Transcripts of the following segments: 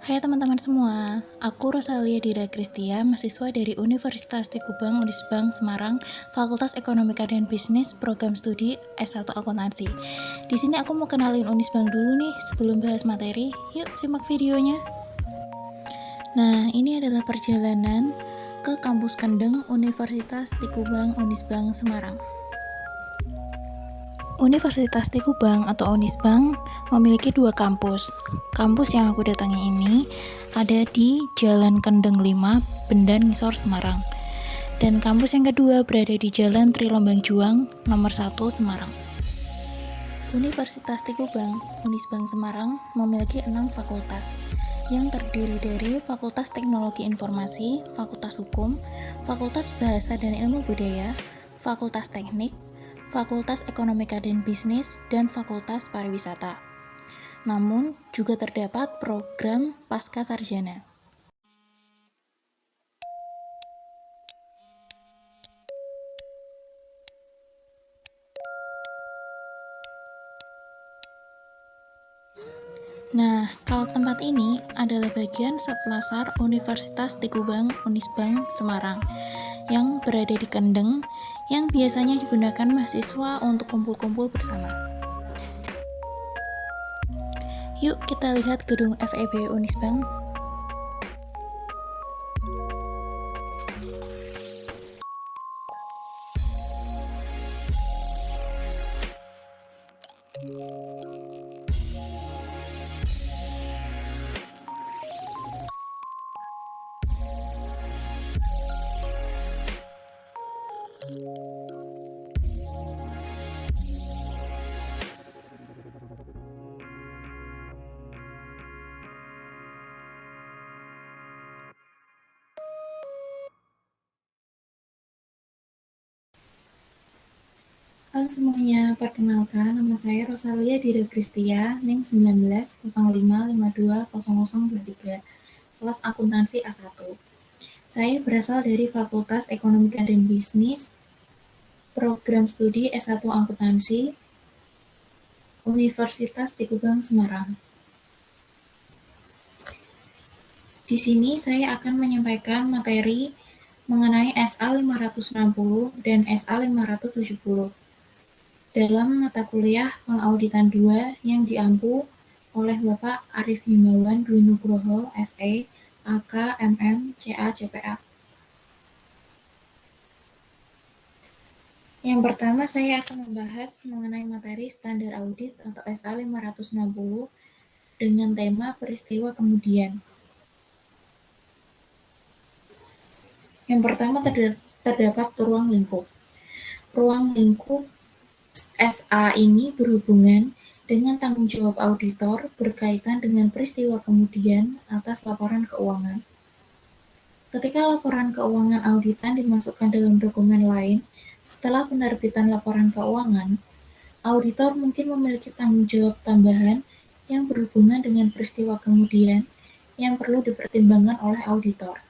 Hai teman-teman semua, aku Rosalia Dira Kristia, mahasiswa dari Universitas Tikubang Unisbank Semarang, Fakultas Ekonomika dan Bisnis, Program Studi S1 Akuntansi. Di sini aku mau kenalin Unisbank dulu nih sebelum bahas materi. Yuk simak videonya. Nah, ini adalah perjalanan ke kampus Kendeng Universitas Tikubang Unisbank Semarang. Universitas Tikubang atau Unisbank memiliki dua kampus. Kampus yang aku datangi ini ada di Jalan Kendeng 5, Bendan Ngisor, Semarang. Dan kampus yang kedua berada di Jalan Trilombang Juang, nomor 1, Semarang. Universitas Tikubang, Unisbank Semarang memiliki 6 fakultas yang terdiri dari Fakultas Teknologi Informasi, Fakultas Hukum, Fakultas Bahasa dan Ilmu Budaya, Fakultas Teknik, Fakultas Ekonomika dan Bisnis, dan Fakultas Pariwisata. Namun, juga terdapat program Pasca Sarjana. Nah, kalau tempat ini adalah bagian Satlasar Universitas Tikubang Unisbank Semarang yang berada di Kendeng, yang biasanya digunakan mahasiswa untuk kumpul-kumpul bersama. Yuk kita lihat gedung FEB Unisbank. Halo semuanya, perkenalkan nama saya Rosalia Dira Kristia, NIM 1905520023, kelas akuntansi A1. Saya berasal dari Fakultas Ekonomika dan Bisnis, Program Studi S1 Akuntansi, Universitas Tikubang Semarang. Di sini saya akan menyampaikan materi mengenai SA 560 dan SA 570 dalam mata kuliah Pengauditan 2 yang diampu oleh Bapak Arif Himawan Dwi Nugroho, SE, AK, MM, CA, CPA. Yang pertama saya akan membahas mengenai materi standar audit atau SA 560 dengan tema peristiwa kemudian. Yang pertama terdapat ruang lingkup. Ruang lingkup SA ini berhubungan dengan tanggung jawab auditor berkaitan dengan peristiwa kemudian atas laporan keuangan. Ketika laporan keuangan auditan dimasukkan dalam dokumen lain setelah penerbitan laporan keuangan, auditor mungkin memiliki tanggung jawab tambahan yang berhubungan dengan peristiwa kemudian yang perlu dipertimbangkan oleh auditor,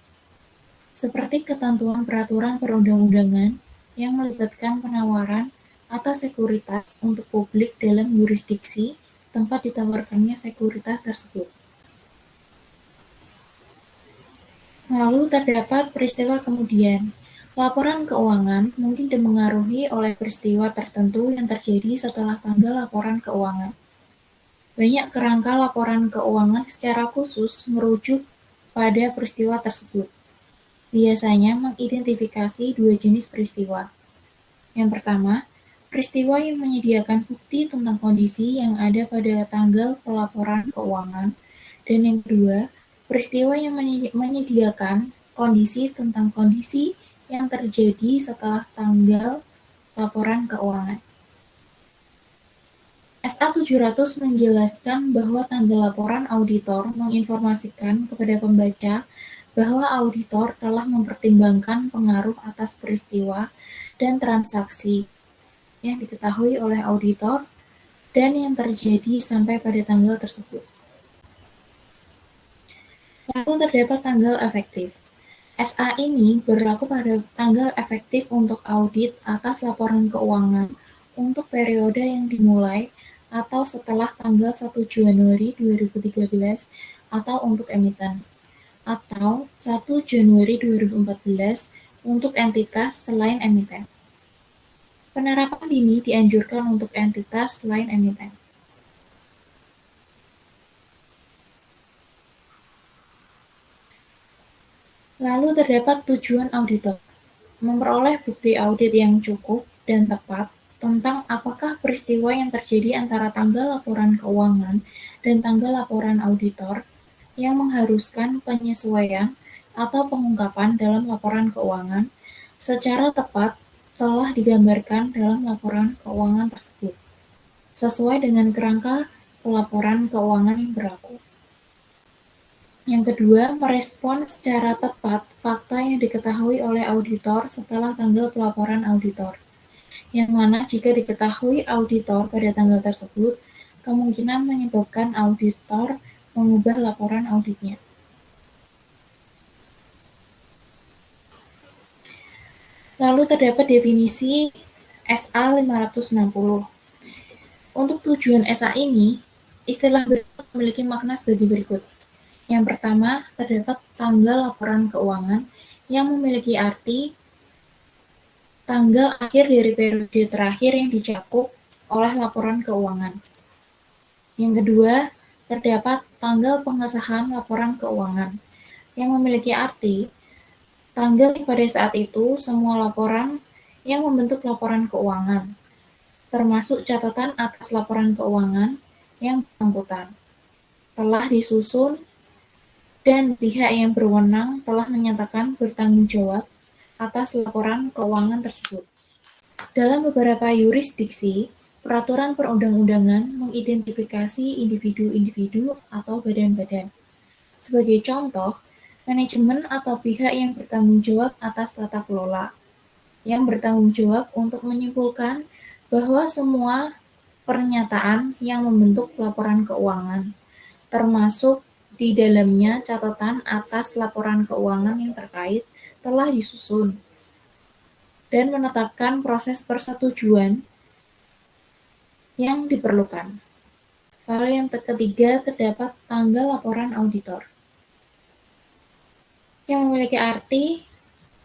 seperti ketentuan peraturan perundang-undangan yang melibatkan penawaran atas sekuritas untuk publik dalam yurisdiksi tempat ditawarkannya sekuritas tersebut. Lalu terdapat peristiwa kemudian. Laporan keuangan mungkin dipengaruhi oleh peristiwa tertentu yang terjadi setelah tanggal laporan keuangan. Banyak kerangka laporan keuangan secara khusus merujuk pada peristiwa tersebut. Biasanya mengidentifikasi dua jenis peristiwa. Yang pertama, peristiwa yang menyediakan bukti tentang kondisi yang ada pada tanggal pelaporan keuangan, dan yang kedua, peristiwa yang menyediakan kondisi tentang kondisi yang terjadi setelah tanggal laporan keuangan. SA 700 menjelaskan bahwa tanggal laporan auditor menginformasikan kepada pembaca bahwa auditor telah mempertimbangkan pengaruh atas peristiwa dan transaksi yang diketahui oleh auditor dan yang terjadi sampai pada tanggal tersebut. Lalu terdapat tanggal efektif. SA ini berlaku pada tanggal efektif untuk audit atas laporan keuangan untuk periode yang dimulai atau setelah tanggal 1 Januari 2013 atau untuk emiten, atau 1 Januari 2014 untuk entitas selain emiten. Penerapan dini dianjurkan untuk entitas selain emiten. Lalu terdapat tujuan auditor, memperoleh bukti audit yang cukup dan tepat tentang apakah peristiwa yang terjadi antara tanggal laporan keuangan dan tanggal laporan auditor yang mengharuskan penyesuaian atau pengungkapan dalam laporan keuangan secara tepat telah digambarkan dalam laporan keuangan tersebut, sesuai dengan kerangka pelaporan keuangan yang berlaku. Yang kedua, merespon secara tepat fakta yang diketahui oleh auditor setelah tanggal pelaporan auditor, yang mana jika diketahui auditor pada tanggal tersebut, kemungkinan menyebabkan auditor mengubah laporan auditnya. Lalu terdapat definisi SA 560. Untuk tujuan SA ini, istilah berikut memiliki makna sebagai berikut. Yang pertama, terdapat tanggal laporan keuangan yang memiliki arti tanggal akhir dari periode terakhir yang dicakup oleh laporan keuangan. Yang kedua, terdapat tanggal pengesahan laporan keuangan yang memiliki arti tanggal pada saat itu semua laporan yang membentuk laporan keuangan, termasuk catatan atas laporan keuangan yang bersangkutan, telah disusun dan pihak yang berwenang telah menyatakan bertanggung jawab atas laporan keuangan tersebut. Dalam beberapa yurisdiksi, peraturan perundang-undangan mengidentifikasi individu-individu atau badan-badan. Sebagai contoh, manajemen atau pihak yang bertanggung jawab atas tata kelola, yang bertanggung jawab untuk menyimpulkan bahwa semua pernyataan yang membentuk laporan keuangan, termasuk di dalamnya catatan atas laporan keuangan yang terkait, telah disusun dan menetapkan proses persetujuan yang diperlukan. Lalu yang ketiga, terdapat tanggal laporan auditor, yang memiliki arti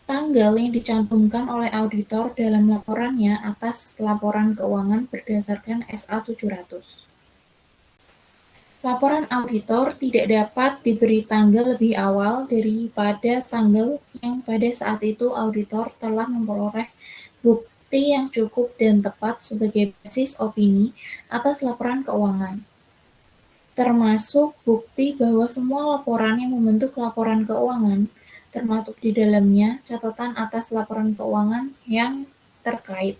tanggal yang dicantumkan oleh auditor dalam laporannya atas laporan keuangan berdasarkan SA 700. Laporan auditor tidak dapat diberi tanggal lebih awal daripada tanggal yang pada saat itu auditor telah memperoleh bukti yang cukup dan tepat sebagai basis opini atas laporan keuangan, termasuk bukti bahwa semua laporan yang membentuk laporan keuangan, termasuk di dalamnya catatan atas laporan keuangan yang terkait,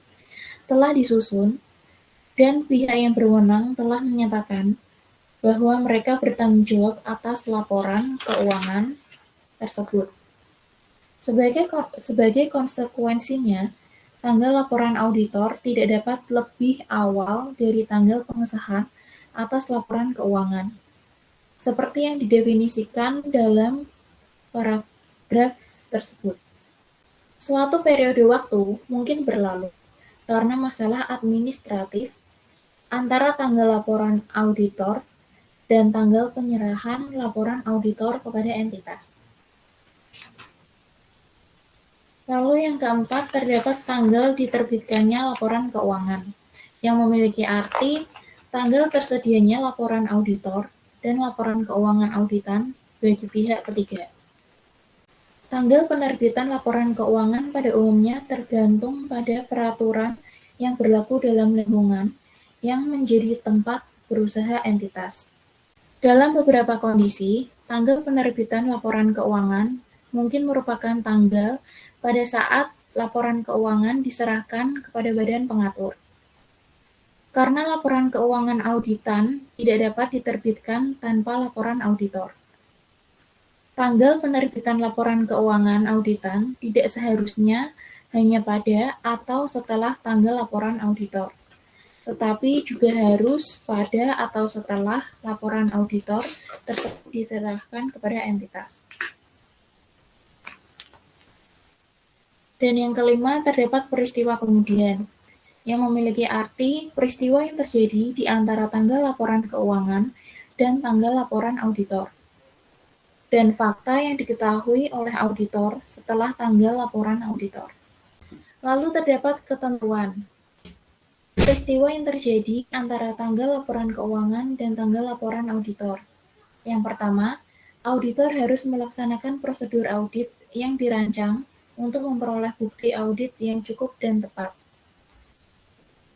telah disusun dan pihak yang berwenang telah menyatakan bahwa mereka bertanggung jawab atas laporan keuangan tersebut. Sebagai konsekuensinya, tanggal laporan auditor tidak dapat lebih awal dari tanggal pengesahan atas laporan keuangan, seperti yang didefinisikan dalam paragraf tersebut. Suatu periode waktu mungkin berlalu karena masalah administratif antara tanggal laporan auditor dan tanggal penyerahan laporan auditor kepada entitas. Lalu yang keempat, terdapat tanggal diterbitkannya laporan keuangan, yang memiliki arti tanggal tersedianya laporan auditor dan laporan keuangan auditan bagi pihak ketiga. Tanggal penerbitan laporan keuangan pada umumnya tergantung pada peraturan yang berlaku dalam lingkungan yang menjadi tempat berusaha entitas. Dalam beberapa kondisi, tanggal penerbitan laporan keuangan mungkin merupakan tanggal pada saat laporan keuangan diserahkan kepada badan pengatur. Karena laporan keuangan auditan tidak dapat diterbitkan tanpa laporan auditor. Tanggal penerbitan laporan keuangan auditan tidak seharusnya hanya pada atau setelah tanggal laporan auditor, tetapi juga harus pada atau setelah laporan auditor tersebut diserahkan kepada entitas. Dan yang kelima, terdapat peristiwa kemudian, yang memiliki arti peristiwa yang terjadi di antara tanggal laporan keuangan dan tanggal laporan auditor. dan fakta yang diketahui oleh auditor setelah tanggal laporan auditor. Lalu terdapat ketentuan. Peristiwa yang terjadi antara tanggal laporan keuangan dan tanggal laporan auditor. Yang pertama, auditor harus melaksanakan prosedur audit yang dirancang untuk memperoleh bukti audit yang cukup dan tepat.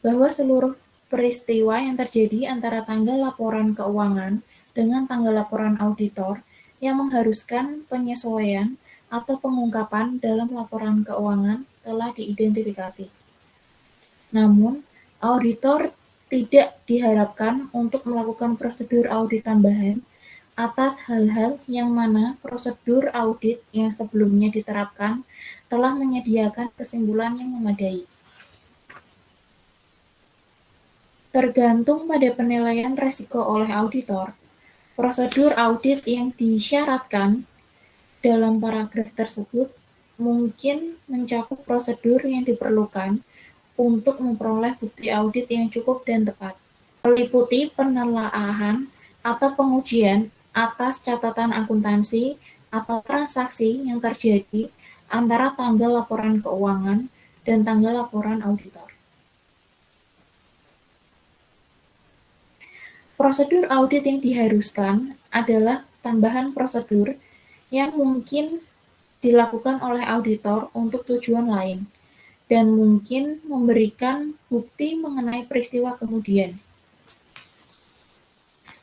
Bahwa seluruh peristiwa yang terjadi antara tanggal laporan keuangan dengan tanggal laporan auditor yang mengharuskan penyesuaian atau pengungkapan dalam laporan keuangan telah diidentifikasi. Namun, auditor tidak diharapkan untuk melakukan prosedur audit tambahan atas hal-hal yang mana prosedur audit yang sebelumnya diterapkan telah menyediakan kesimpulan yang memadai. Tergantung pada penilaian resiko oleh auditor, prosedur audit yang disyaratkan dalam paragraf tersebut mungkin mencakup prosedur yang diperlukan untuk memperoleh bukti audit yang cukup dan tepat, meliputi penelaahan atau pengujian atas catatan akuntansi atau transaksi yang terjadi antara tanggal laporan keuangan dan tanggal laporan auditor. Prosedur audit yang diharuskan adalah tambahan prosedur yang mungkin dilakukan oleh auditor untuk tujuan lain dan mungkin memberikan bukti mengenai peristiwa kemudian.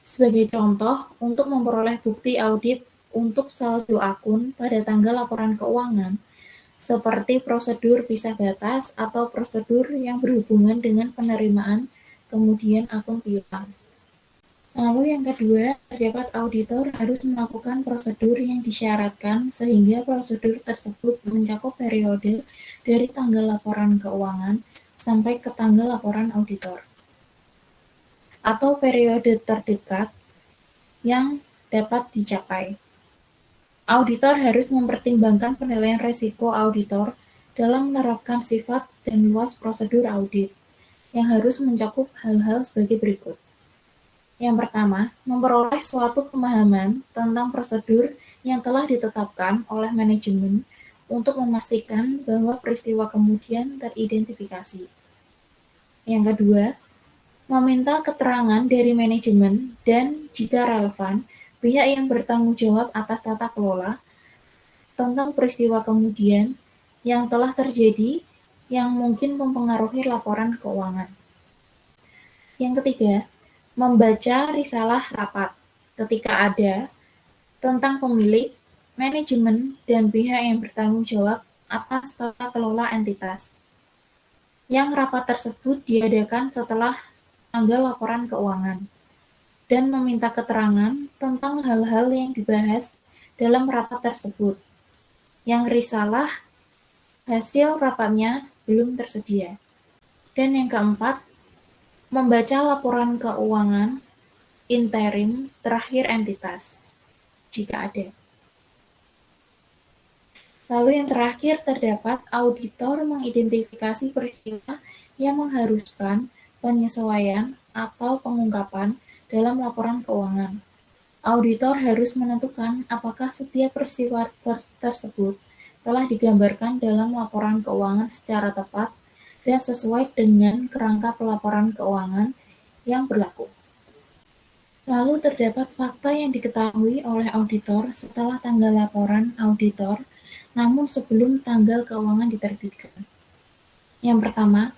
Sebagai contoh, untuk memperoleh bukti audit untuk saldo akun pada tanggal laporan keuangan, seperti prosedur pisah batas atau prosedur yang berhubungan dengan penerimaan kemudian akun piutang. Lalu yang kedua, terdapat auditor harus melakukan prosedur yang disyaratkan sehingga prosedur tersebut mencakup periode dari tanggal laporan keuangan sampai ke tanggal laporan auditor, atau periode terdekat yang dapat dicapai. Auditor harus mempertimbangkan penilaian risiko auditor dalam menerapkan sifat dan luas prosedur audit, yang harus mencakup hal-hal sebagai berikut. Yang pertama, memperoleh suatu pemahaman tentang prosedur yang telah ditetapkan oleh manajemen untuk memastikan bahwa peristiwa kemudian teridentifikasi. Yang kedua, meminta keterangan dari manajemen dan, jika relevan, pihak yang bertanggung jawab atas tata kelola tentang peristiwa kemudian yang telah terjadi yang mungkin mempengaruhi laporan keuangan. Yang ketiga, membaca risalah rapat, ketika ada, tentang pemilik, manajemen, dan pihak yang bertanggung jawab atas tata kelola entitas. Yang rapat tersebut diadakan setelah tanggal laporan keuangan, dan meminta keterangan tentang hal-hal yang dibahas dalam rapat tersebut. Yang risalah hasil rapatnya belum tersedia. Dan yang keempat, membaca laporan keuangan interim terakhir entitas, jika ada. Lalu yang terakhir, terdapat auditor mengidentifikasi peristiwa yang mengharuskan penyesuaian atau pengungkapan dalam laporan keuangan. Auditor harus menentukan apakah setiap peristiwa tersebut telah digambarkan dalam laporan keuangan secara tepat dan sesuai dengan kerangka pelaporan keuangan yang berlaku. Lalu terdapat fakta yang diketahui oleh auditor setelah tanggal laporan auditor, namun sebelum tanggal keuangan diterbitkan. Yang pertama,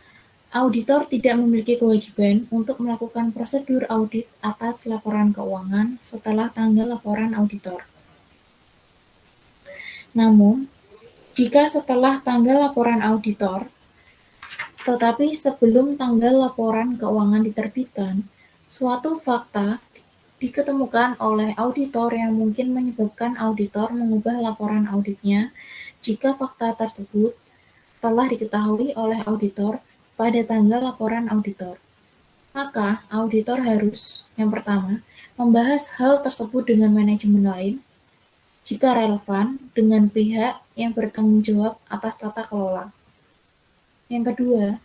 auditor tidak memiliki kewajiban untuk melakukan prosedur audit atas laporan keuangan setelah tanggal laporan auditor. Namun, jika setelah tanggal laporan auditor, tetapi sebelum tanggal laporan keuangan diterbitkan, suatu fakta diketemukan oleh auditor yang mungkin menyebabkan auditor mengubah laporan auditnya jika fakta tersebut telah diketahui oleh auditor pada tanggal laporan auditor. Maka, auditor harus, yang pertama, membahas hal tersebut dengan manajemen lain, jika relevan, dengan pihak yang bertanggung jawab atas tata kelola. Yang kedua,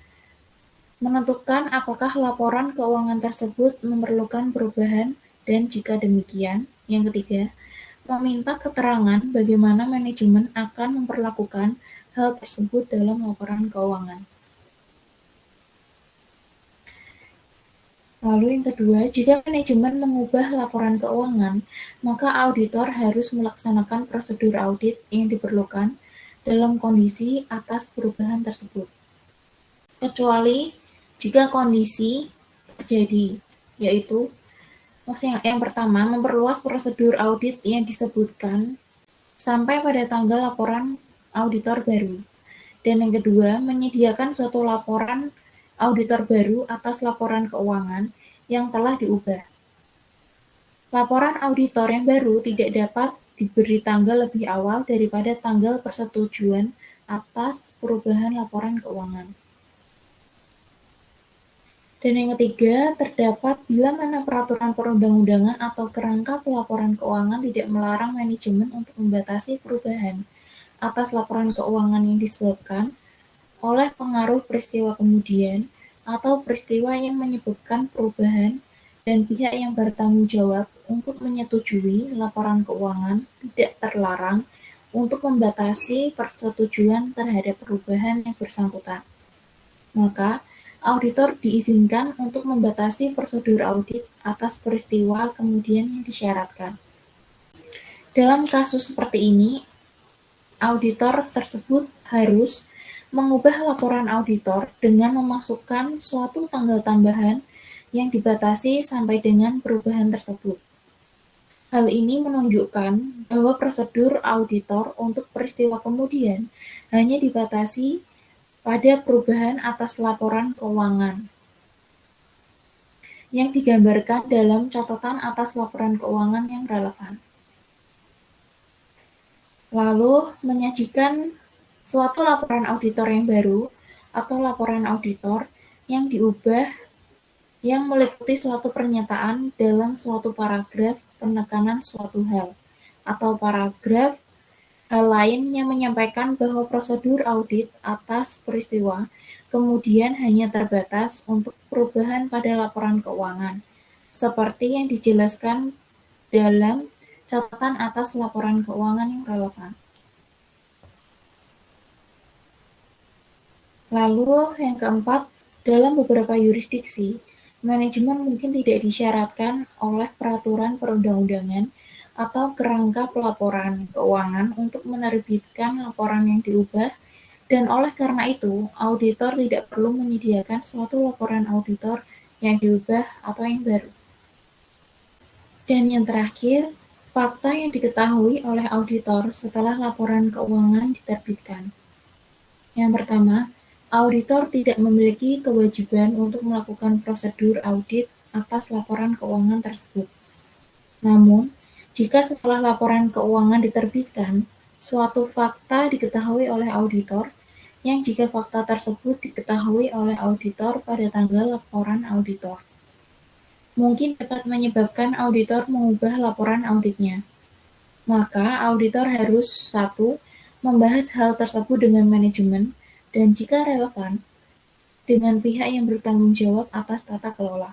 menentukan apakah laporan keuangan tersebut memerlukan perubahan dan jika demikian, yang ketiga, meminta keterangan bagaimana manajemen akan memperlakukan hal tersebut dalam laporan keuangan. Lalu yang kedua, jika manajemen mengubah laporan keuangan, maka auditor harus melaksanakan prosedur audit yang diperlukan dalam kondisi atas perubahan tersebut. Kecuali jika kondisi terjadi, yaitu yang pertama, memperluas prosedur audit yang disebutkan sampai pada tanggal laporan auditor baru. Dan yang kedua, menyediakan suatu laporan auditor baru atas laporan keuangan yang telah diubah. Laporan auditor yang baru tidak dapat diberi tanggal lebih awal daripada tanggal persetujuan atas perubahan laporan keuangan. Dan yang ketiga, terdapat bila mana peraturan perundang-undangan atau kerangka pelaporan keuangan tidak melarang manajemen untuk membatasi perubahan atas laporan keuangan yang disebabkan oleh pengaruh peristiwa kemudian atau peristiwa yang menyebabkan perubahan, dan pihak yang bertanggung jawab untuk menyetujui laporan keuangan tidak terlarang untuk membatasi persetujuan terhadap perubahan yang bersangkutan. Maka, auditor diizinkan untuk membatasi prosedur audit atas peristiwa kemudian yang disyaratkan. Dalam kasus seperti ini, auditor tersebut harus mengubah laporan auditor dengan memasukkan suatu tanggal tambahan yang dibatasi sampai dengan perubahan tersebut. Hal ini menunjukkan bahwa prosedur auditor untuk peristiwa kemudian hanya dibatasi pada perubahan atas laporan keuangan yang digambarkan dalam catatan atas laporan keuangan yang relevan. Lalu, menyajikan suatu laporan auditor yang baru atau laporan auditor yang diubah yang meliputi suatu pernyataan dalam suatu paragraf penekanan suatu hal, atau paragraf hal lain yang menyampaikan bahwa prosedur audit atas peristiwa kemudian hanya terbatas untuk perubahan pada laporan keuangan, seperti yang dijelaskan dalam catatan atas laporan keuangan yang relevan. Lalu yang keempat, dalam beberapa yurisdiksi, manajemen mungkin tidak disyaratkan oleh peraturan perundang-undangan atau kerangka pelaporan keuangan untuk menerbitkan laporan yang diubah, dan oleh karena itu, auditor tidak perlu menyediakan suatu laporan auditor yang diubah atau yang baru. Dan yang terakhir, fakta yang diketahui oleh auditor setelah laporan keuangan diterbitkan. Yang pertama, auditor tidak memiliki kewajiban untuk melakukan prosedur audit atas laporan keuangan tersebut. Namun, jika setelah laporan keuangan diterbitkan, suatu fakta diketahui oleh auditor, yang jika fakta tersebut diketahui oleh auditor pada tanggal laporan auditor, mungkin dapat menyebabkan auditor mengubah laporan auditnya. Maka, auditor harus 1. Membahas hal tersebut dengan manajemen, dan jika relevan, dengan pihak yang bertanggung jawab atas tata kelola.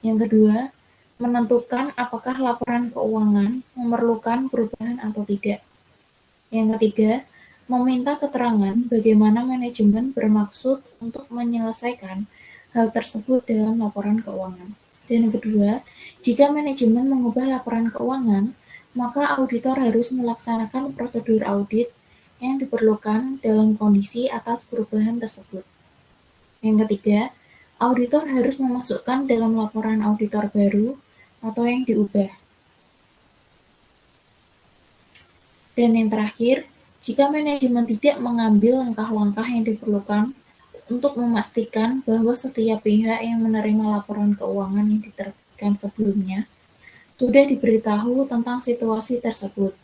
Yang kedua, menentukan apakah laporan keuangan memerlukan perubahan atau tidak. Yang ketiga, meminta keterangan bagaimana manajemen bermaksud untuk menyelesaikan hal tersebut dalam laporan keuangan. Dan yang kedua, jika manajemen mengubah laporan keuangan, maka auditor harus melaksanakan prosedur audit yang diperlukan dalam kondisi atas perubahan tersebut. Yang ketiga, auditor harus memasukkan dalam laporan auditor baru atau yang diubah. Dan yang terakhir, jika manajemen tidak mengambil langkah-langkah yang diperlukan untuk memastikan bahwa setiap pihak yang menerima laporan keuangan yang diterbitkan sebelumnya sudah diberitahu tentang situasi tersebut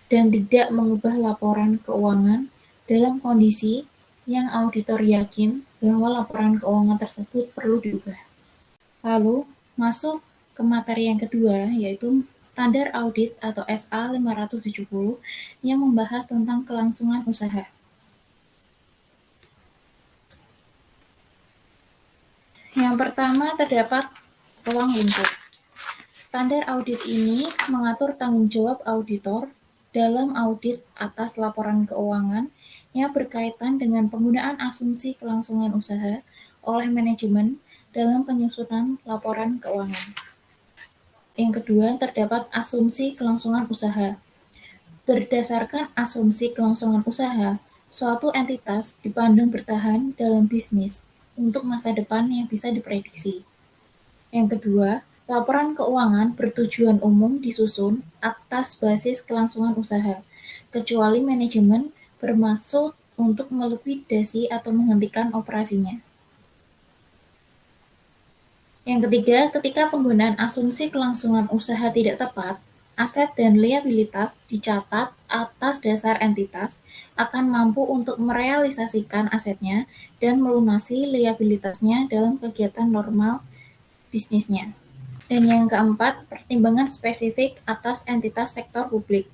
dan tidak mengubah laporan keuangan dalam kondisi yang auditor yakin bahwa laporan keuangan tersebut perlu diubah. Lalu, masuk ke materi yang kedua, yaitu standar audit atau SA 570 yang membahas tentang kelangsungan usaha. Yang pertama terdapat ruang lingkup. Standar audit ini mengatur tanggung jawab auditor dalam audit atas laporan keuangan yang berkaitan dengan penggunaan asumsi kelangsungan usaha oleh manajemen dalam penyusunan laporan keuangan. Yang kedua, terdapat asumsi kelangsungan usaha. Berdasarkan asumsi kelangsungan usaha, suatu entitas dipandang bertahan dalam bisnis untuk masa depan yang bisa diprediksi. Yang kedua, laporan keuangan bertujuan umum disusun atas basis kelangsungan usaha, kecuali manajemen bermaksud untuk melikuidasi atau menghentikan operasinya. Yang ketiga, ketika penggunaan asumsi kelangsungan usaha tidak tepat, aset dan liabilitas dicatat atas dasar entitas akan mampu untuk merealisasikan asetnya dan melunasi liabilitasnya dalam kegiatan normal bisnisnya. Dan yang keempat, pertimbangan spesifik atas entitas sektor publik.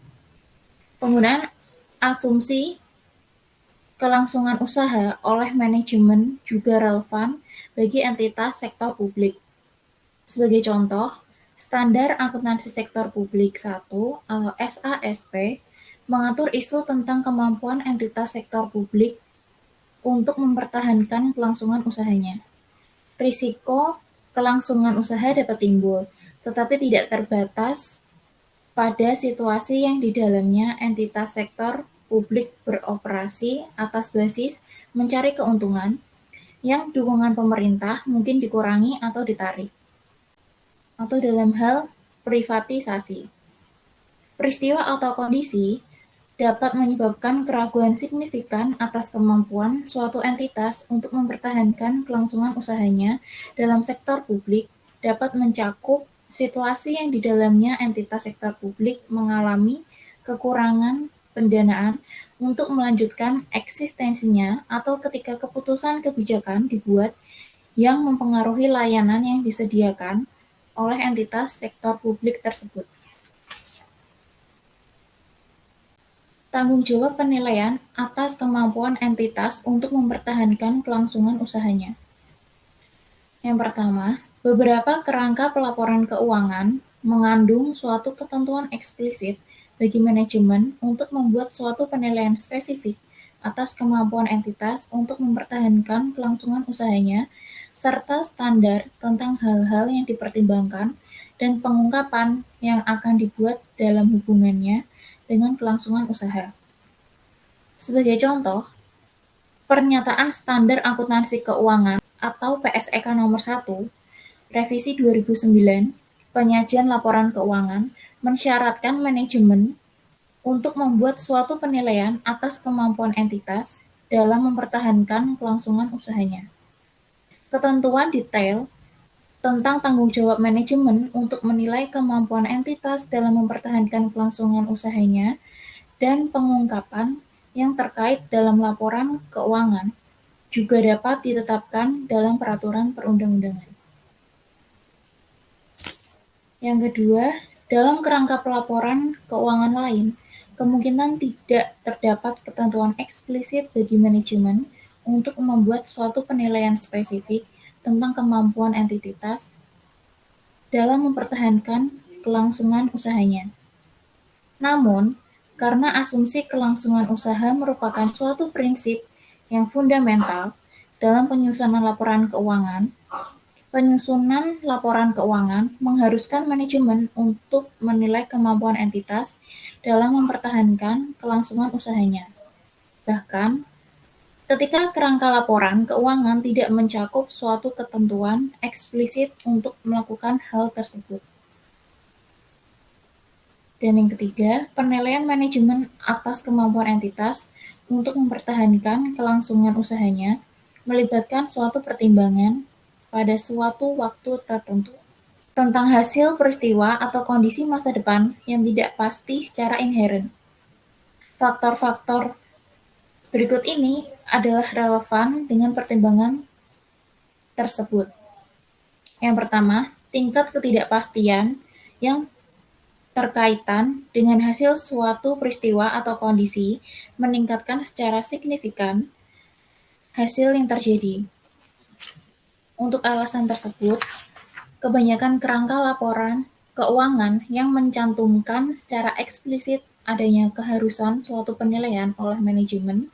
Penggunaan asumsi kelangsungan usaha oleh manajemen juga relevan bagi entitas sektor publik. Sebagai contoh, Standar Akuntansi Sektor Publik 1 atau SASP mengatur isu tentang kemampuan entitas sektor publik untuk mempertahankan kelangsungan usahanya. Risiko kelangsungan usaha dapat timbul, tetapi tidak terbatas pada situasi yang di dalamnya entitas sektor publik beroperasi atas basis mencari keuntungan yang dukungan pemerintah mungkin dikurangi atau ditarik, atau dalam hal privatisasi. Peristiwa atau kondisi dapat menyebabkan keraguan signifikan atas kemampuan suatu entitas untuk mempertahankan kelangsungan usahanya dalam sektor publik dapat mencakup situasi yang di dalamnya entitas sektor publik mengalami kekurangan pendanaan untuk melanjutkan eksistensinya atau ketika keputusan kebijakan dibuat yang mempengaruhi layanan yang disediakan oleh entitas sektor publik tersebut. Tanggung jawab penilaian atas kemampuan entitas untuk mempertahankan kelangsungan usahanya. Yang pertama, beberapa kerangka pelaporan keuangan mengandung suatu ketentuan eksplisit bagi manajemen untuk membuat suatu penilaian spesifik atas kemampuan entitas untuk mempertahankan kelangsungan usahanya, serta standar tentang hal-hal yang dipertimbangkan dan pengungkapan yang akan dibuat dalam hubungannya dengan kelangsungan usaha. Sebagai contoh, Pernyataan Standar Akuntansi Keuangan atau PSEK nomor 1, revisi 2009, penyajian laporan keuangan mensyaratkan manajemen untuk membuat suatu penilaian atas kemampuan entitas dalam mempertahankan kelangsungan usahanya. Ketentuan detail tentang tanggung jawab manajemen untuk menilai kemampuan entitas dalam mempertahankan kelangsungan usahanya dan pengungkapan yang terkait dalam laporan keuangan juga dapat ditetapkan dalam peraturan perundang-undangan. Yang kedua, dalam kerangka pelaporan keuangan lain, kemungkinan tidak terdapat ketentuan eksplisit bagi manajemen untuk membuat suatu penilaian spesifik tentang kemampuan entitas dalam mempertahankan kelangsungan usahanya. Namun, karena asumsi kelangsungan usaha merupakan suatu prinsip yang fundamental dalam penyusunan laporan keuangan, mengharuskan manajemen untuk menilai kemampuan entitas dalam mempertahankan kelangsungan usahanya. Bahkan, ketika kerangka laporan keuangan tidak mencakup suatu ketentuan eksplisit untuk melakukan hal tersebut. Dan yang ketiga, penilaian manajemen atas kemampuan entitas untuk mempertahankan kelangsungan usahanya melibatkan suatu pertimbangan pada suatu waktu tertentu tentang hasil peristiwa atau kondisi masa depan yang tidak pasti secara inheren. Faktor-faktor berikut ini adalah relevan dengan pertimbangan tersebut. Yang pertama, tingkat ketidakpastian yang terkaitan dengan hasil suatu peristiwa atau kondisi meningkatkan secara signifikan hasil yang terjadi. Untuk alasan tersebut, kebanyakan kerangka laporan keuangan yang mencantumkan secara eksplisit adanya keharusan suatu penilaian oleh manajemen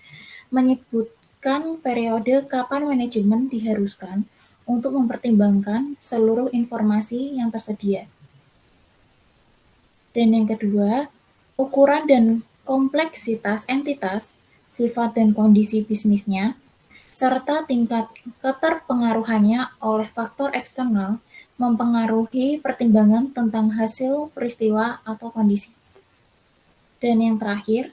menyebutkan periode kapan manajemen diharuskan untuk mempertimbangkan seluruh informasi yang tersedia. Dan yang kedua, ukuran dan kompleksitas entitas, sifat dan kondisi bisnisnya, serta tingkat keterpengaruhannya oleh faktor eksternal mempengaruhi pertimbangan tentang hasil peristiwa atau kondisi. Dan yang terakhir,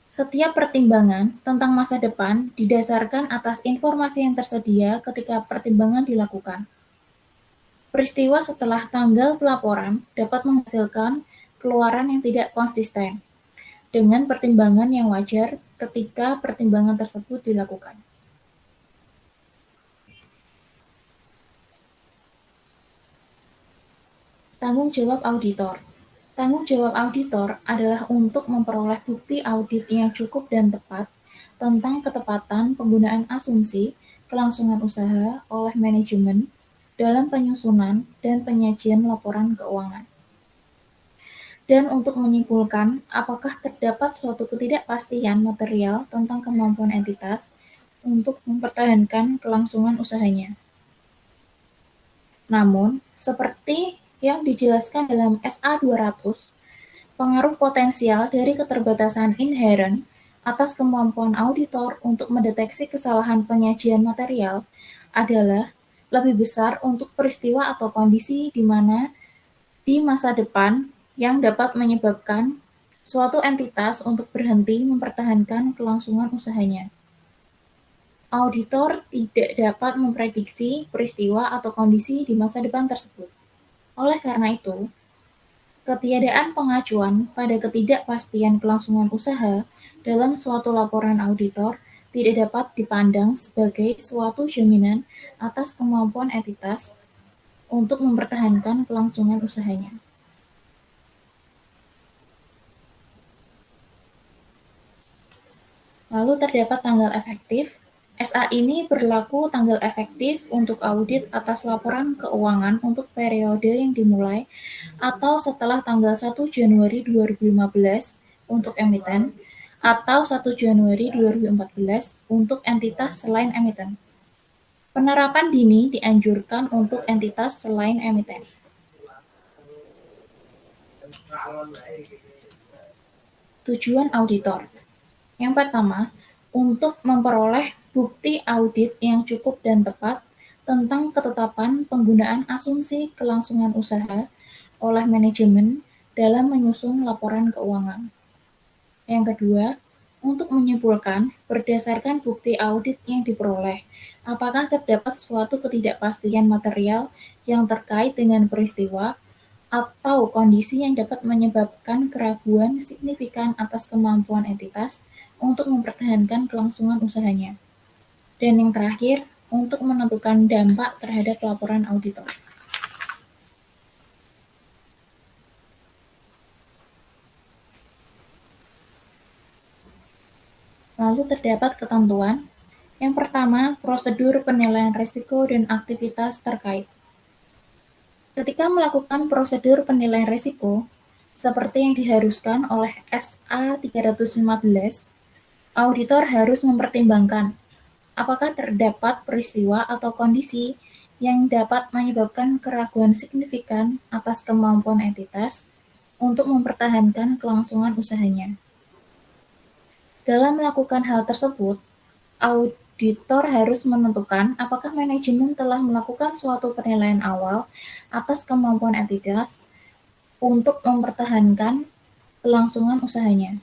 setiap pertimbangan tentang masa depan didasarkan atas informasi yang tersedia ketika pertimbangan dilakukan. Peristiwa setelah tanggal pelaporan dapat menghasilkan keluaran yang tidak konsisten dengan pertimbangan yang wajar ketika pertimbangan tersebut dilakukan. Tanggung jawab auditor. Tanggung jawab auditor adalah untuk memperoleh bukti audit yang cukup dan tepat tentang ketepatan penggunaan asumsi kelangsungan usaha oleh manajemen dalam penyusunan dan penyajian laporan keuangan. Dan untuk menyimpulkan apakah terdapat suatu ketidakpastian material tentang kemampuan entitas untuk mempertahankan kelangsungan usahanya. Namun, seperti yang dijelaskan dalam SA 200, pengaruh potensial dari keterbatasan inheren atas kemampuan auditor untuk mendeteksi kesalahan penyajian material adalah lebih besar untuk peristiwa atau kondisi di mana di masa depan yang dapat menyebabkan suatu entitas untuk berhenti mempertahankan kelangsungan usahanya. Auditor tidak dapat memprediksi peristiwa atau kondisi di masa depan tersebut. Oleh karena itu, ketiadaan pengacuan pada ketidakpastian kelangsungan usaha dalam suatu laporan auditor tidak dapat dipandang sebagai suatu jaminan atas kemampuan entitas untuk mempertahankan kelangsungan usahanya. Lalu terdapat tanggal efektif. SA ini berlaku tanggal efektif untuk audit atas laporan keuangan untuk periode yang dimulai atau setelah tanggal 1 Januari 2015 untuk emiten atau 1 Januari 2014 untuk entitas selain emiten. Penerapan dini dianjurkan untuk entitas selain emiten. Tujuan auditor. Yang pertama, untuk memperoleh bukti audit yang cukup dan tepat tentang ketetapan penggunaan asumsi kelangsungan usaha oleh manajemen dalam menyusun laporan keuangan. Yang kedua, untuk menyimpulkan berdasarkan bukti audit yang diperoleh, apakah terdapat suatu ketidakpastian material yang terkait dengan peristiwa atau kondisi yang dapat menyebabkan keraguan signifikan atas kemampuan entitas untuk mempertahankan kelangsungan usahanya. Dan yang terakhir, untuk menentukan dampak terhadap laporan auditor. Lalu terdapat ketentuan. Yang pertama, prosedur penilaian risiko dan aktivitas terkait. Ketika melakukan prosedur penilaian risiko, seperti yang diharuskan oleh SA 315, auditor harus mempertimbangkan apakah terdapat peristiwa atau kondisi yang dapat menyebabkan keraguan signifikan atas kemampuan entitas untuk mempertahankan kelangsungan usahanya. Dalam melakukan hal tersebut, auditor harus menentukan apakah manajemen telah melakukan suatu penilaian awal atas kemampuan entitas untuk mempertahankan kelangsungan usahanya.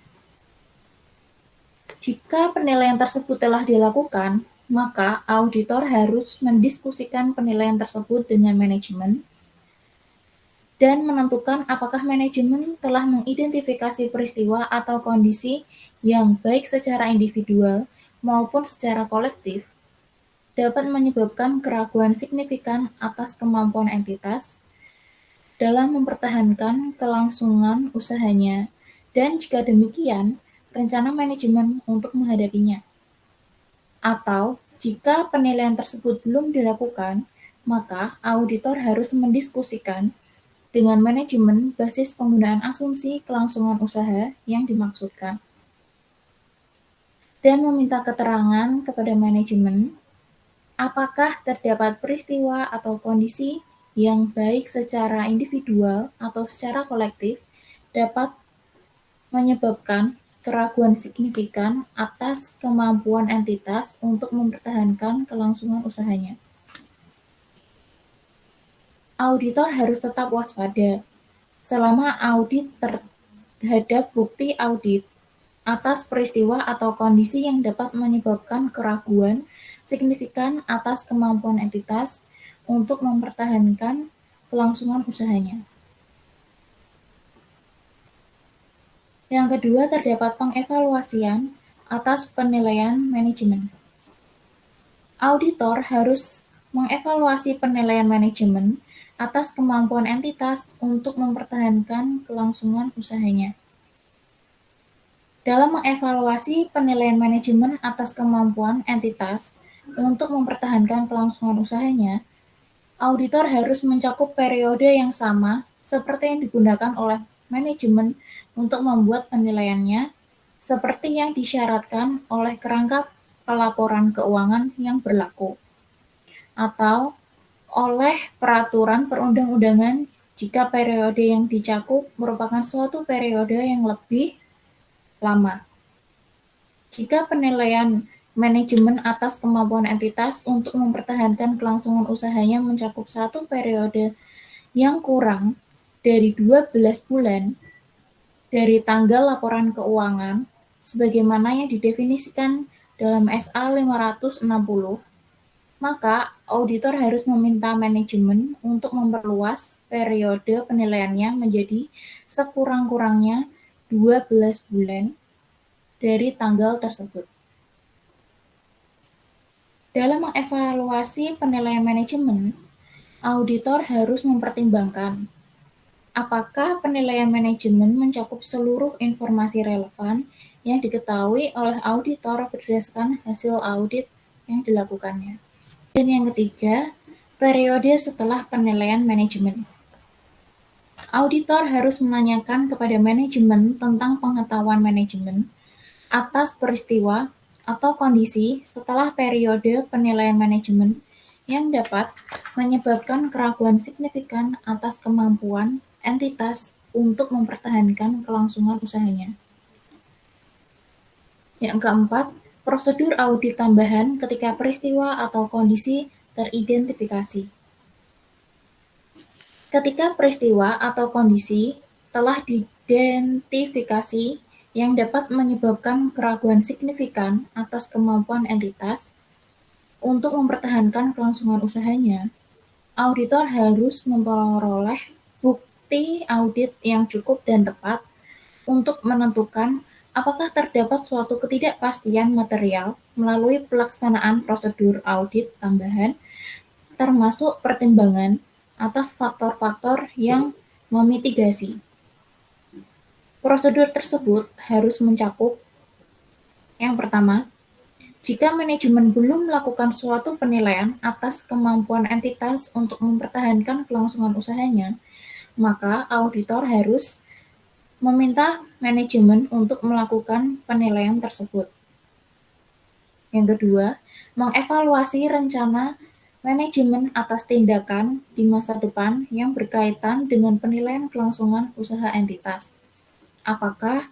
Jika penilaian tersebut telah dilakukan, maka auditor harus mendiskusikan penilaian tersebut dengan manajemen dan menentukan apakah manajemen telah mengidentifikasi peristiwa atau kondisi yang baik secara individual maupun secara kolektif dapat menyebabkan keraguan signifikan atas kemampuan entitas dalam mempertahankan kelangsungan usahanya, dan jika demikian, rencana manajemen untuk menghadapinya. Atau, jika penilaian tersebut belum dilakukan, maka auditor harus mendiskusikan dengan manajemen basis penggunaan asumsi kelangsungan usaha yang dimaksudkan, dan meminta keterangan kepada manajemen apakah terdapat peristiwa atau kondisi yang baik secara individual atau secara kolektif dapat menyebabkan keraguan signifikan atas kemampuan entitas untuk mempertahankan kelangsungan usahanya. Auditor harus tetap waspada selama audit terhadap bukti audit atas peristiwa atau kondisi yang dapat menyebabkan keraguan signifikan atas kemampuan entitas untuk mempertahankan kelangsungan usahanya. Yang kedua, terdapat pengevaluasian atas penilaian manajemen. Auditor harus mengevaluasi penilaian manajemen atas kemampuan entitas untuk mempertahankan kelangsungan usahanya. Dalam mengevaluasi penilaian manajemen atas kemampuan entitas untuk mempertahankan kelangsungan usahanya, auditor harus mencakup periode yang sama seperti yang digunakan oleh manajemen untuk membuat penilaiannya, seperti yang disyaratkan oleh kerangka pelaporan keuangan yang berlaku, atau oleh peraturan perundang-undangan jika periode yang dicakup merupakan suatu periode yang lebih lama. Jika penilaian manajemen atas kemampuan entitas untuk mempertahankan kelangsungan usahanya mencakup satu periode yang kurang dari 12 bulan dari tanggal laporan keuangan sebagaimana yang didefinisikan dalam SA 560, maka auditor harus meminta manajemen untuk memperluas periode penilaiannya menjadi sekurang-kurangnya 12 bulan dari tanggal tersebut. Dalam mengevaluasi penilaian manajemen, auditor harus mempertimbangkan apakah penilaian manajemen mencakup seluruh informasi relevan yang diketahui oleh auditor berdasarkan hasil audit yang dilakukannya. Dan yang ketiga, periode setelah penilaian manajemen. Auditor harus menanyakan kepada manajemen tentang pengetahuan manajemen atas peristiwa atau kondisi setelah periode penilaian manajemen yang dapat menyebabkan keraguan signifikan atas kemampuan entitas untuk mempertahankan kelangsungan usahanya. Yang keempat, prosedur audit tambahan ketika peristiwa atau kondisi teridentifikasi. Ketika peristiwa atau kondisi telah diidentifikasi yang dapat menyebabkan keraguan signifikan atas kemampuan entitas untuk mempertahankan kelangsungan usahanya, auditor harus memperoleh bukti audit yang cukup dan tepat untuk menentukan apakah terdapat suatu ketidakpastian material melalui pelaksanaan prosedur audit tambahan, termasuk pertimbangan atas faktor-faktor yang memitigasi. Prosedur tersebut harus mencakup yang pertama, jika manajemen belum melakukan suatu penilaian atas kemampuan entitas untuk mempertahankan kelangsungan usahanya, maka auditor harus meminta manajemen untuk melakukan penilaian tersebut. Yang kedua, mengevaluasi rencana manajemen atas tindakan di masa depan yang berkaitan dengan penilaian kelangsungan usaha entitas. Apakah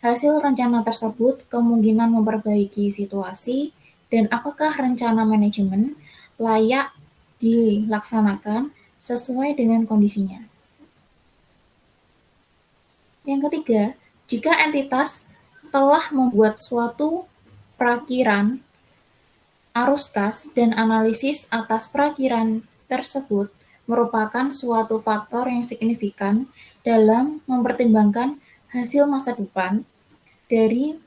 hasil rencana tersebut kemungkinan memperbaiki situasi, dan apakah rencana manajemen layak dilaksanakan sesuai dengan kondisinya. Yang ketiga, jika entitas telah membuat suatu prakiran arus kas dan analisis atas prakiran tersebut merupakan suatu faktor yang signifikan dalam mempertimbangkan hasil masa depan dari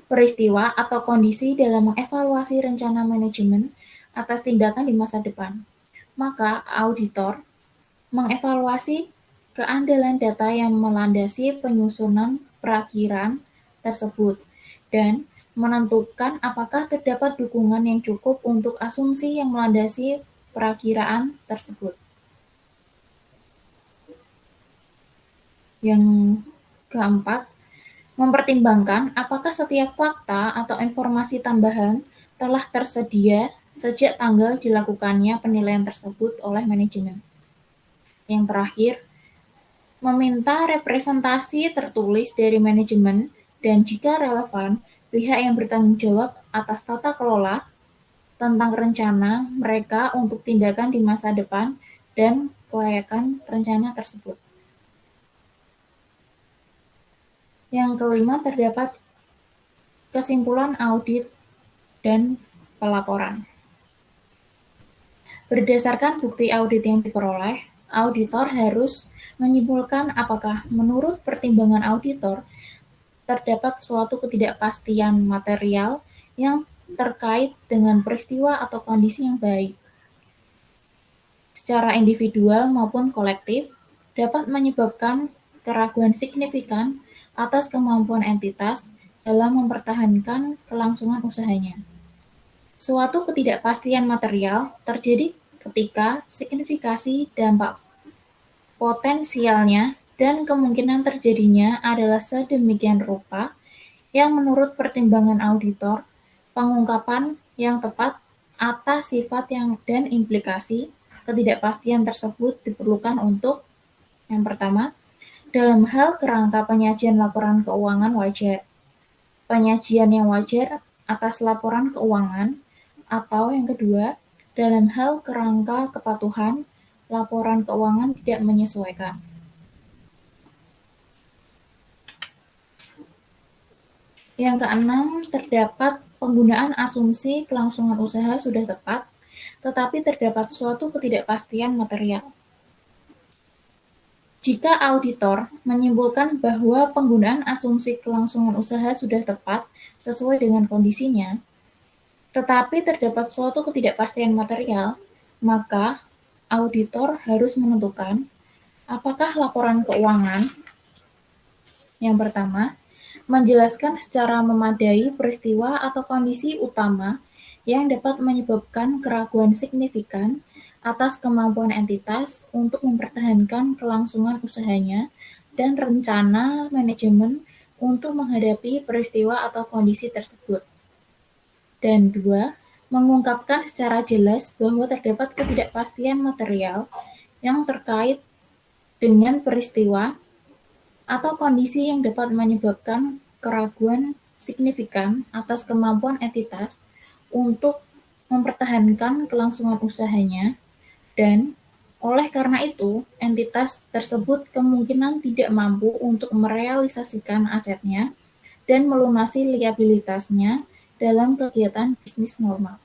peristiwa atau kondisi dalam mengevaluasi rencana manajemen atas tindakan di masa depan, maka auditor mengevaluasi keandalan data yang melandasi penyusunan prakiran tersebut dan menentukan apakah terdapat dukungan yang cukup untuk asumsi yang melandasi perakiraan tersebut. Yang keempat, mempertimbangkan apakah setiap fakta atau informasi tambahan telah tersedia sejak tanggal dilakukannya penilaian tersebut oleh manajemen. Yang terakhir, meminta representasi tertulis dari manajemen dan jika relevan, pihak yang bertanggung jawab atas tata kelola tentang rencana mereka untuk tindakan di masa depan dan kelayakan rencana tersebut. Yang kelima, terdapat kesimpulan audit dan pelaporan. Berdasarkan bukti audit yang diperoleh, auditor harus menyimpulkan apakah menurut pertimbangan auditor terdapat suatu ketidakpastian material yang terkait dengan peristiwa atau kondisi yang baik, secara individual maupun kolektif, dapat menyebabkan keraguan signifikan atas kemampuan entitas dalam mempertahankan kelangsungan usahanya. Suatu ketidakpastian material terjadi ketika signifikasi dampak potensialnya dan kemungkinan terjadinya adalah sedemikian rupa yang menurut pertimbangan auditor, pengungkapan yang tepat atas sifat yang dan implikasi ketidakpastian tersebut diperlukan untuk yang pertama, dalam hal kerangka penyajian laporan keuangan wajar, penyajian yang wajar atas laporan keuangan, atau yang kedua, dalam hal kerangka kepatuhan laporan keuangan tidak menyesuaikan. Yang keenam, terdapat penggunaan asumsi kelangsungan usaha sudah tepat, tetapi terdapat suatu ketidakpastian material. Jika auditor menyimpulkan bahwa penggunaan asumsi kelangsungan usaha sudah tepat sesuai dengan kondisinya, tetapi terdapat suatu ketidakpastian material, maka auditor harus menentukan apakah laporan keuangan yang pertama menjelaskan secara memadai peristiwa atau kondisi utama yang dapat menyebabkan keraguan signifikan atas kemampuan entitas untuk mempertahankan kelangsungan usahanya dan rencana manajemen untuk menghadapi peristiwa atau kondisi tersebut. Dan dua, mengungkapkan secara jelas bahwa terdapat ketidakpastian material yang terkait dengan peristiwa atau kondisi yang dapat menyebabkan keraguan signifikan atas kemampuan entitas untuk mempertahankan kelangsungan usahanya dan oleh karena itu, entitas tersebut kemungkinan tidak mampu untuk merealisasikan asetnya dan melunasi liabilitasnya dalam kegiatan bisnis normal.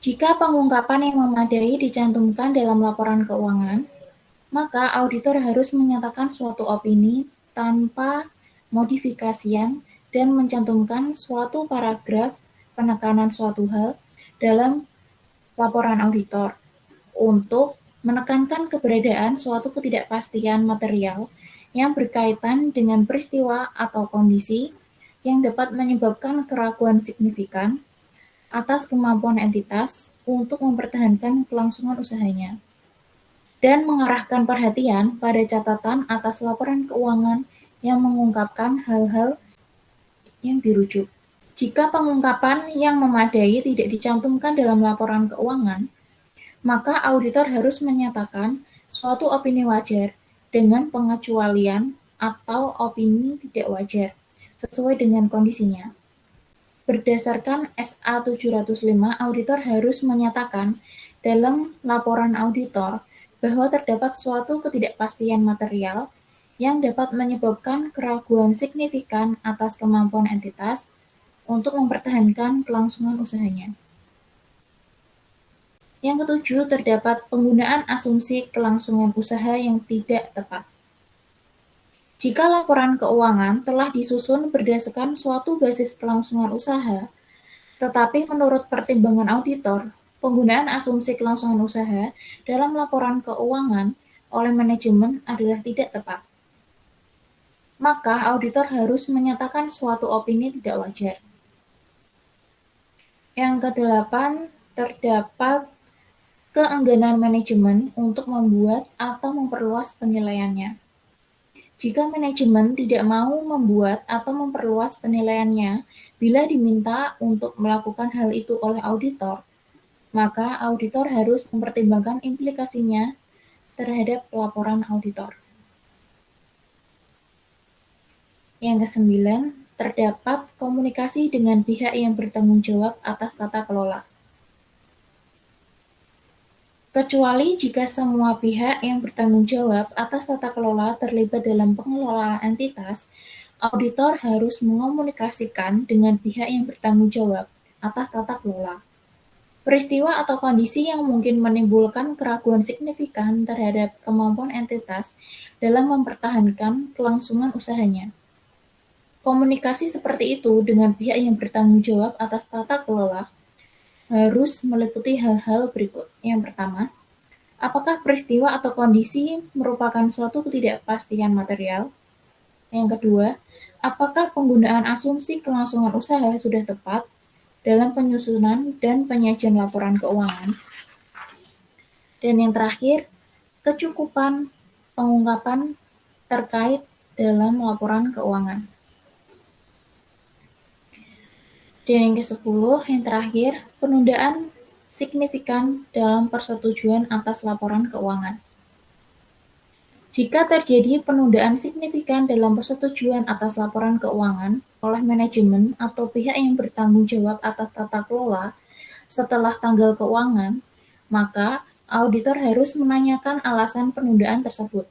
Jika pengungkapan yang memadai dicantumkan dalam laporan keuangan, maka auditor harus menyatakan suatu opini tanpa modifikasian dan mencantumkan suatu paragraf penekanan suatu hal dalam laporan auditor untuk menekankan keberadaan suatu ketidakpastian material yang berkaitan dengan peristiwa atau kondisi yang dapat menyebabkan keraguan signifikan atas kemampuan entitas untuk mempertahankan kelangsungan usahanya dan mengarahkan perhatian pada catatan atas laporan keuangan yang mengungkapkan hal-hal yang dirujuk. Jika pengungkapan yang memadai tidak dicantumkan dalam laporan keuangan, maka auditor harus menyatakan suatu opini wajar dengan pengecualian atau opini tidak wajar sesuai dengan kondisinya. Berdasarkan SA 705, auditor harus menyatakan dalam laporan auditor bahwa terdapat suatu ketidakpastian material yang dapat menyebabkan keraguan signifikan atas kemampuan entitas untuk mempertahankan kelangsungan usahanya. Yang ketujuh, terdapat penggunaan asumsi kelangsungan usaha yang tidak tepat. Jika laporan keuangan telah disusun berdasarkan suatu basis kelangsungan usaha, tetapi menurut pertimbangan auditor, penggunaan asumsi kelangsungan usaha dalam laporan keuangan oleh manajemen adalah tidak tepat. Maka auditor harus menyatakan suatu opini tidak wajar. Yang kedelapan, terdapat keengganan manajemen untuk membuat atau memperluas penilaiannya. Jika manajemen tidak mau membuat atau memperluas penilaiannya bila diminta untuk melakukan hal itu oleh auditor, maka auditor harus mempertimbangkan implikasinya terhadap laporan auditor. Yang kesembilan, terdapat komunikasi dengan pihak yang bertanggung jawab atas tata kelola. Kecuali jika semua pihak yang bertanggung jawab atas tata kelola terlibat dalam pengelolaan entitas, auditor harus mengomunikasikan dengan pihak yang bertanggung jawab atas tata kelola. Peristiwa atau kondisi yang mungkin menimbulkan keraguan signifikan terhadap kemampuan entitas dalam mempertahankan kelangsungan usahanya. Komunikasi seperti itu dengan pihak yang bertanggung jawab atas tata kelola harus meliputi hal-hal berikut. Yang pertama, apakah peristiwa atau kondisi merupakan suatu ketidakpastian material? Yang kedua, apakah penggunaan asumsi kelangsungan usaha sudah tepat dalam penyusunan dan penyajian laporan keuangan? Dan yang terakhir, kecukupan pengungkapan terkait dalam laporan keuangan. Dan yang ke-10, yang terakhir, penundaan signifikan dalam persetujuan atas laporan keuangan. Jika terjadi penundaan signifikan dalam persetujuan atas laporan keuangan oleh manajemen atau pihak yang bertanggung jawab atas tata kelola setelah tanggal keuangan, maka auditor harus menanyakan alasan penundaan tersebut.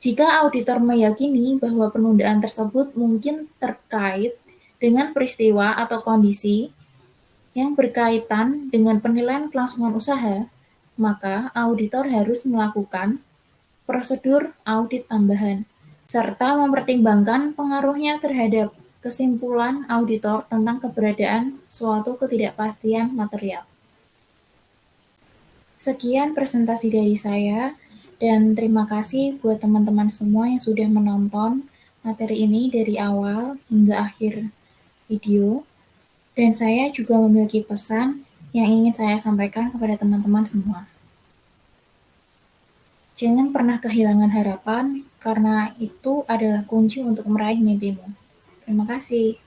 Jika auditor meyakini bahwa penundaan tersebut mungkin terkait dengan peristiwa atau kondisi yang berkaitan dengan penilaian kelangsungan usaha, maka auditor harus melakukan prosedur audit tambahan, serta mempertimbangkan pengaruhnya terhadap kesimpulan auditor tentang keberadaan suatu ketidakpastian material. Sekian presentasi dari saya, dan terima kasih buat teman-teman semua yang sudah menonton materi ini dari awal hingga akhir video. Dan saya juga memiliki pesan yang ingin saya sampaikan kepada teman-teman semua. Jangan pernah kehilangan harapan, karena itu adalah kunci untuk meraih mimpimu. Terima kasih.